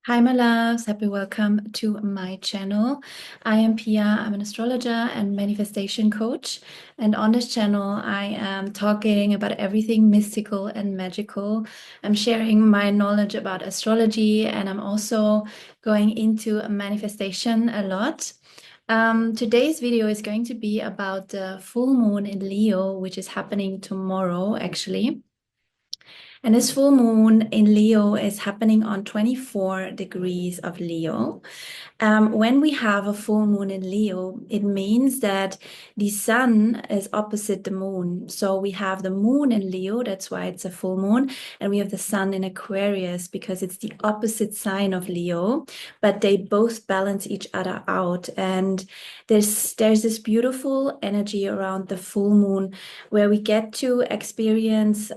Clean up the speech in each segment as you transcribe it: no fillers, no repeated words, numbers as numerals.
Hi, my loves. Happy welcome to my channel. I am Pia. I'm an astrologer and manifestation coach. And on this channel, I am talking about everything mystical and magical. I'm sharing my knowledge about astrology, and I'm also going into manifestation a lot. Today's video is going to be about the full moon in Leo, which is happening tomorrow, actually. And this full moon in Leo is happening on 24 degrees of Leo. When we have a full moon in Leo, it means that the sun is opposite the moon. So we have the moon in Leo, that's why it's a full moon, and we have the sun in Aquarius because it's the opposite sign of Leo, but they both balance each other out. And there's this beautiful energy around the full moon where we get to experience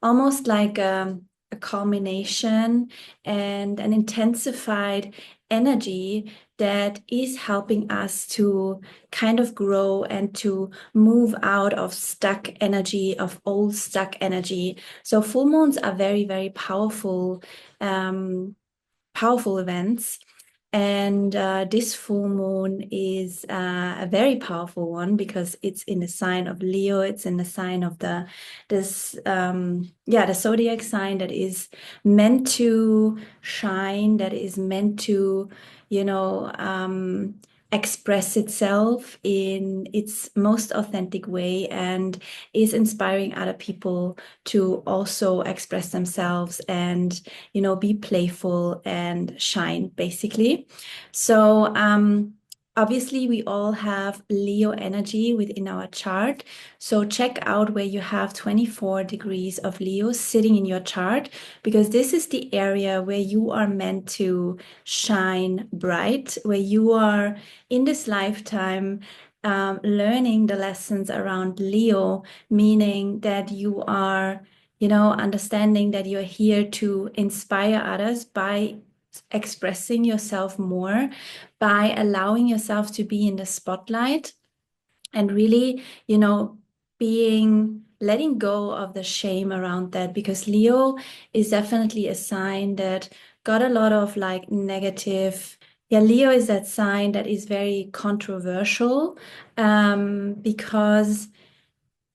almost like a culmination and an intensified energy that is helping us to kind of grow and to move out of stuck energy, of old stuck energy. So full moons are very, very powerful events. And this full moon is a very powerful one because it's in the sign of Leo. It's in the sign of the zodiac sign that is meant to shine, that is meant to, you know, express itself in its most authentic way and is inspiring other people to also express themselves and be playful and shine, basically. So, obviously, we all have Leo energy within our chart. So, check out where you have 24 degrees of Leo sitting in your chart, because this is the area where you are meant to shine bright, where you are in this lifetime. Learning the lessons around Leo, meaning that you are understanding that you're here to inspire others by expressing yourself more, by allowing yourself to be in the spotlight and really, letting go of the shame around that, because Leo is definitely a sign that got a lot of like negative. Yeah, Leo is that sign that is very controversial, because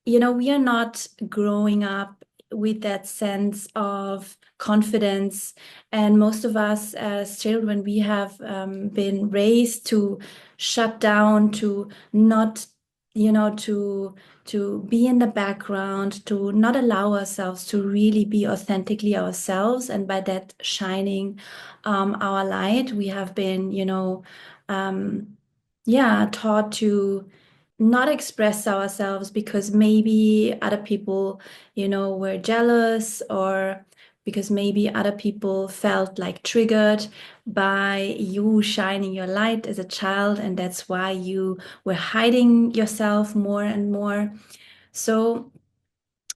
we are not growing up with that sense of confidence. And most of us as children, we have been raised to shut down, to not, to be in the background, to not allow ourselves to really be authentically ourselves. And by that, shining our light, we have been, taught to not express ourselves because maybe other people, were jealous, or because maybe other people felt like triggered by you shining your light as a child, and that's why you were hiding yourself more and more. So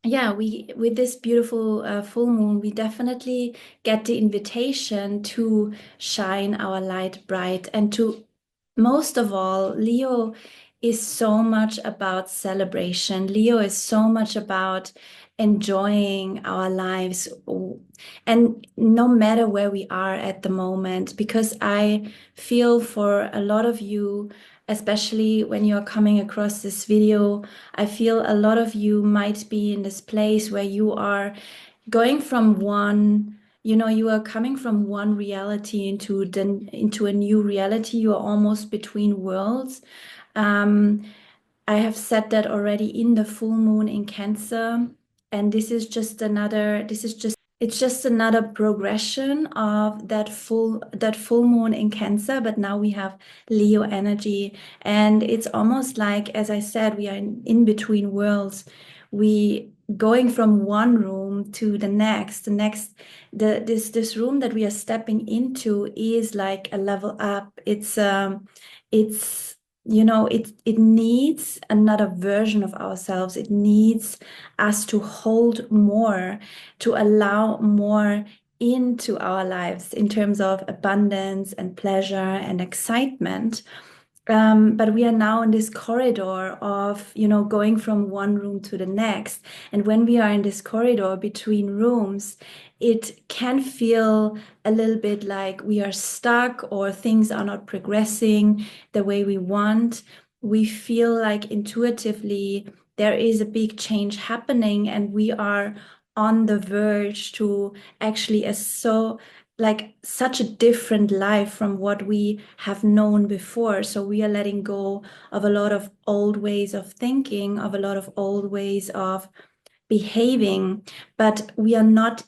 yeah, we with this beautiful full moon, we definitely get the invitation to shine our light bright, and to, most of all, Leo is so much about celebration. Leo is so much about enjoying our lives, and no matter where we are at the moment, because I feel for a lot of you, especially when you're coming across this video, I feel a lot of you might be in this place where you are going from one, you are coming from one reality into a new reality. You are almost between worlds. Um, I have said that already in the full moon in Cancer, and it's just another progression of that full moon in Cancer, but now we have Leo energy, and it's almost like, as I said, we are in between worlds. We going from one room to this room that we are stepping into is like a level up. It's it needs another version of ourselves. It needs us to hold more, to allow more into our lives in terms of abundance and pleasure and excitement. But we are now in this corridor of, going from one room to the next. And when we are in this corridor between rooms, it can feel a little bit like we are stuck or things are not progressing the way we want. We feel like intuitively there is a big change happening, and we are on the verge to actually like such a different life from what we have known before. So we are letting go of a lot of old ways of thinking, of a lot of old ways of behaving, but we are not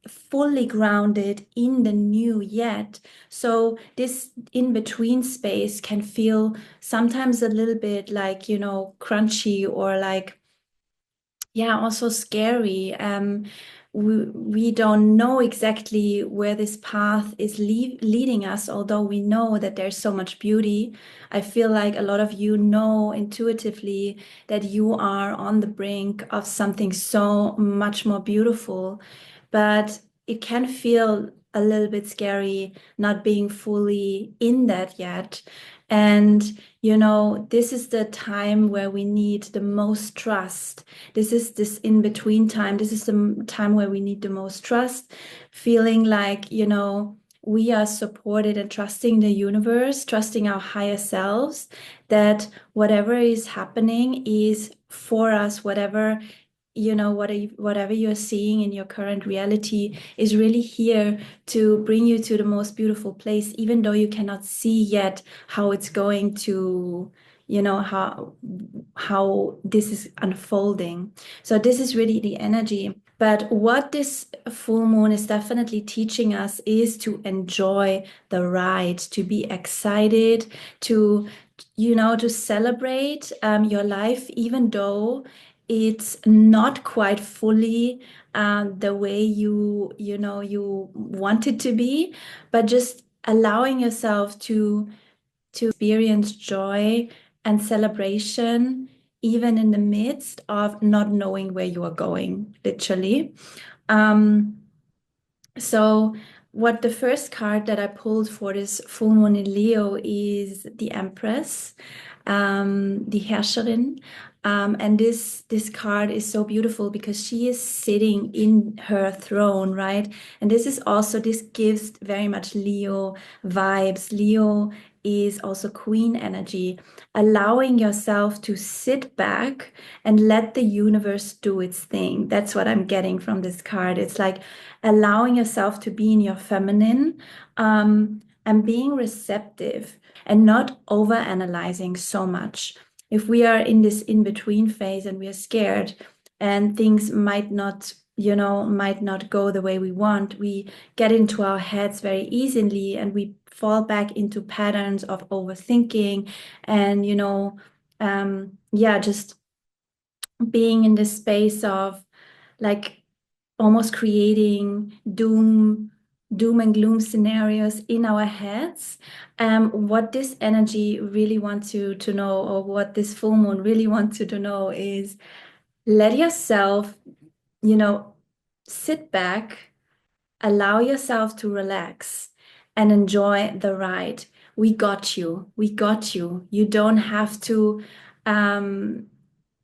fully grounded in the new yet. So this in between space can feel sometimes a little bit like, crunchy or like, yeah, also scary. We don't know exactly where this path is leading us, although we know that there's so much beauty. I feel like a lot of you know intuitively that you are on the brink of something so much more beautiful, but it can feel a little bit scary not being fully in that yet. And, this is the time where we need the most trust. This is this in between time. This is the time where we need the most trust, feeling like, we are supported and trusting the universe, trusting our higher selves, that whatever is happening is for us, whatever you're seeing in your current reality is really here to bring you to the most beautiful place, even though you cannot see yet how it's going to, how this is unfolding. So this is really the energy. But what this full moon is definitely teaching us is to enjoy the ride, to be excited, to celebrate your life, even though it's not quite fully the way you want it to be, but just allowing yourself to experience joy and celebration, even in the midst of not knowing where you are going, literally. Um, so what the first card that I pulled for this full moon in Leo is the Empress, the Herrscherin. And this card is so beautiful because she is sitting in her throne, right? And this gives very much Leo vibes. Leo is also queen energy, allowing yourself to sit back and let the universe do its thing. That's what I'm getting from this card. It's like allowing yourself to be in your feminine, and being receptive and not over analyzing so much. If we are in this in between phase and we are scared and things might not go the way we want, we get into our heads very easily and we fall back into patterns of overthinking and, yeah, just being in this space of like almost creating doom and gloom scenarios in our heads. What this energy really wants you to know, or what this full moon really wants you to know, is let yourself, you know, sit back, allow yourself to relax and enjoy the ride. We got you. We got you. You don't have to, um,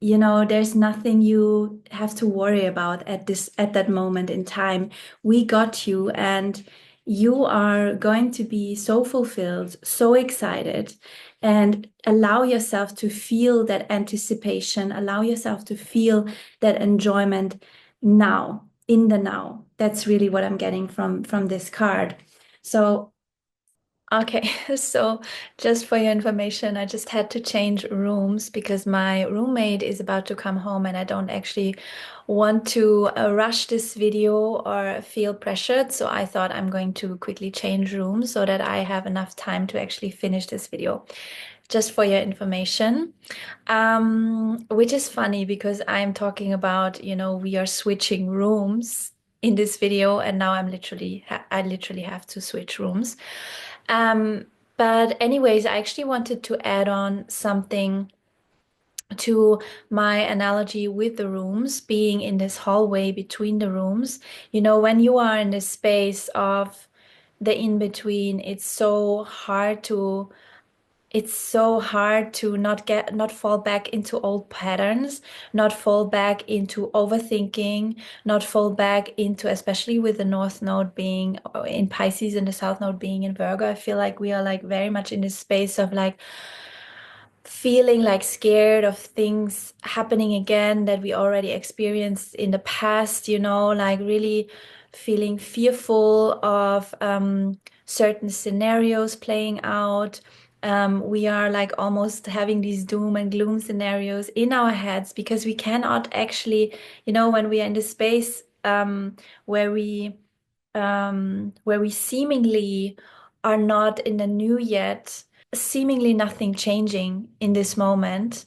there's nothing you have to worry about at that moment in time. We got you, and you are going to be so fulfilled, so excited, and allow yourself to feel that anticipation, allow yourself to feel that enjoyment now, in the now. That's really what I'm getting from this card. So okay, so just for your information, I just had to change rooms because my roommate is about to come home and I don't actually want to rush this video or feel pressured. So I thought I'm going to quickly change rooms so that I have enough time to actually finish this video. Just for your information. Which is funny because I'm talking about, we are switching rooms in this video, and now I literally have to switch rooms. Um, but anyways, I actually wanted to add on something to my analogy with the rooms, being in this hallway between the rooms. When you are in this space of the in between, it's so hard to it's so hard to not fall back into old patterns, not fall back into overthinking, not fall back into, especially with the North Node being in Pisces and the South Node being in Virgo. I feel like we are like very much in this space of like feeling like scared of things happening again that we already experienced in the past, like really feeling fearful of certain scenarios playing out. We are like almost having these doom and gloom scenarios in our heads because we cannot actually, when we are in the space where we seemingly are not in the new yet, seemingly nothing changing in this moment,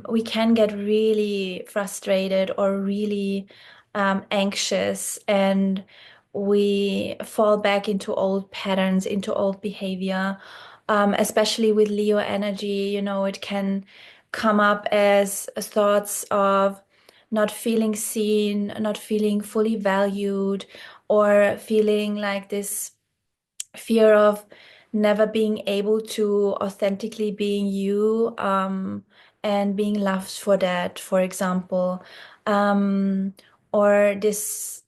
we can get really frustrated or really anxious, and we fall back into old patterns, into old behavior. Especially with Leo energy, it can come up as thoughts of not feeling seen, not feeling fully valued, or feeling like this fear of never being able to authentically being you, and being loved for that, for example. Um, or this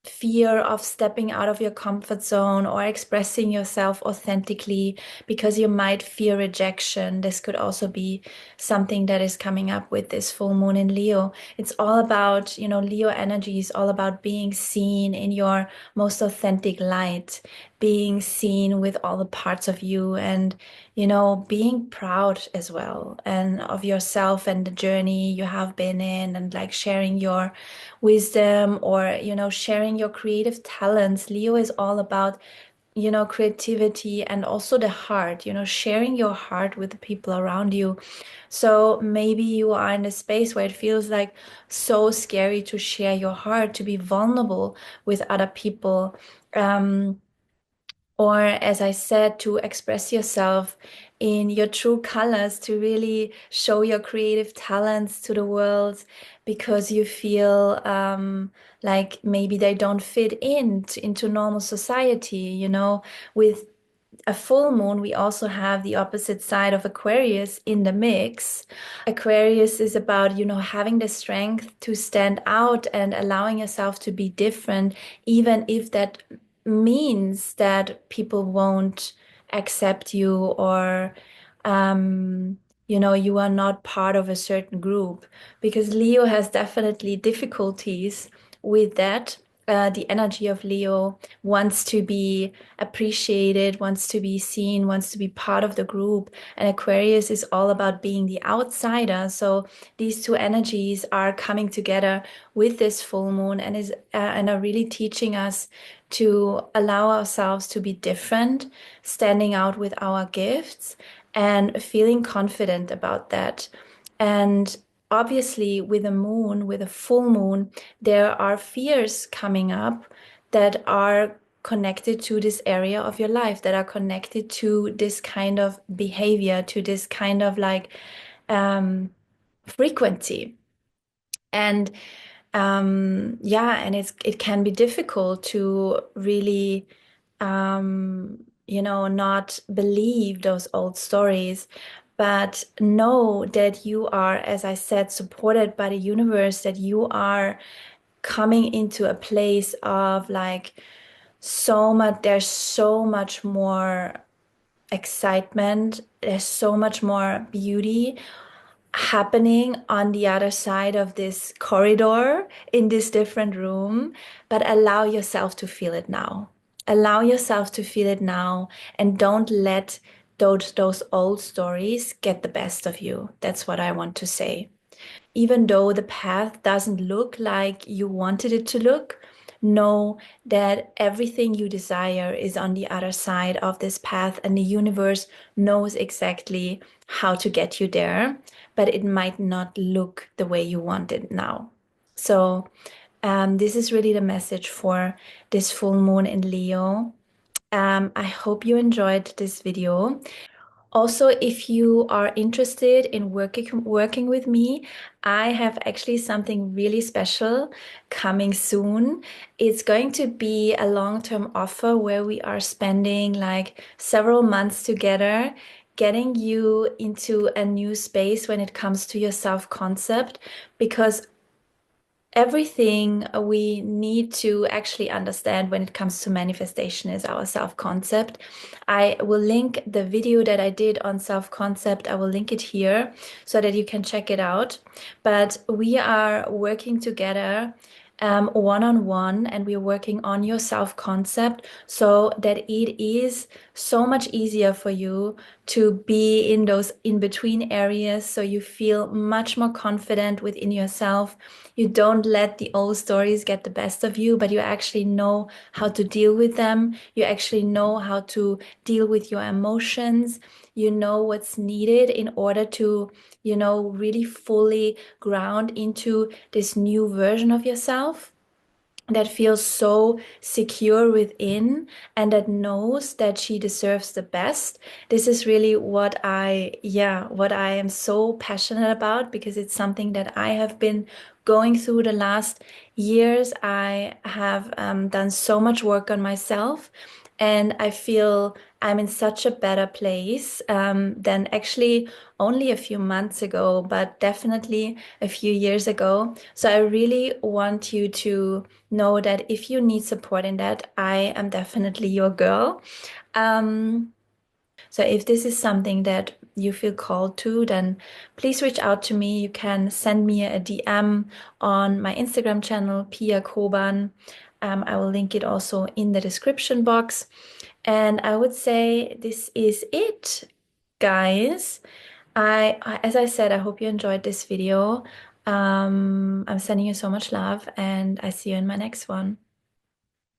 fear of stepping out of your comfort zone or expressing yourself authentically because you might fear rejection. This could also be something that is coming up with this full moon in Leo. It's all about, Leo energy is all about being seen in your most authentic light, being seen with all the parts of you, and, being proud as well and of yourself and the journey you have been in, and like sharing your wisdom, or sharing your creative talents. Leo is all about creativity and also the heart, sharing your heart with the people around you. So maybe you are in a space where it feels like so scary to share your heart, to be vulnerable with other people. um, or, as I said, to express yourself in your true colors, to really show your creative talents to the world because you feel like maybe they don't fit into normal society. With a full moon, we also have the opposite side of Aquarius in the mix. Aquarius is about, having the strength to stand out and allowing yourself to be different, even if that means that people won't accept you, or you are not part of a certain group, because Leo has definitely difficulties with that. The energy of Leo wants to be appreciated, wants to be seen, wants to be part of the group. And Aquarius is all about being the outsider. So these two energies are coming together with this full moon, and are really teaching us to allow ourselves to be different, standing out with our gifts, and feeling confident about that. And obviously, with a moon, with a full moon, there are fears coming up that are connected to this area of your life, that are connected to this kind of behavior, to this kind of like frequency. And yeah, and it can be difficult to really not believe those old stories, but know that you are, as I said, supported by the universe, that you are coming into a place of like there's so much more excitement, there's so much more beauty happening on the other side of this corridor in this different room, but allow yourself to feel it now. Allow yourself to feel it now, and don't let those old stories get the best of you. That's what I want to say. Even though the path doesn't look like you wanted it to look, know that everything you desire is on the other side of this path, and the universe knows exactly how to get you there, but it might not look the way you want it now. So, this is really the message for this full moon in Leo. I hope you enjoyed this video. Also, if you are interested in working with me, I have actually something really special coming soon. It's going to be a long-term offer where we are spending like several months together, getting you into a new space when it comes to your self-concept, because everything we need to actually understand when it comes to manifestation is our self-concept. I will link the video that I did on self-concept. I will link it here so that you can check it out. But we are working together one-on-one, and we're working on your self-concept so that it is so much easier for you to be in those in-between areas, so you feel much more confident within yourself. You don't let the old stories get the best of you, but you actually know how to deal with them. You actually know how to deal with your emotions. You know what's needed in order to, really fully ground into this new version of yourself that feels so secure within and that knows that she deserves the best. This is really what I am so passionate about, because it's something that I have been going through the last years. I have done so much work on myself, and I feel I'm in such a better place than actually only a few months ago, but definitely a few years ago. So I really want you to know that if you need support in that, I am definitely your girl. Um, so if this is something that you feel called to, then please reach out to me. You can send me a DM on my Instagram channel, Pia Koban. I will link it also in the description box. And I would say this is it, guys. As I said, I hope you enjoyed this video. I'm sending you so much love, and I see you in my next one.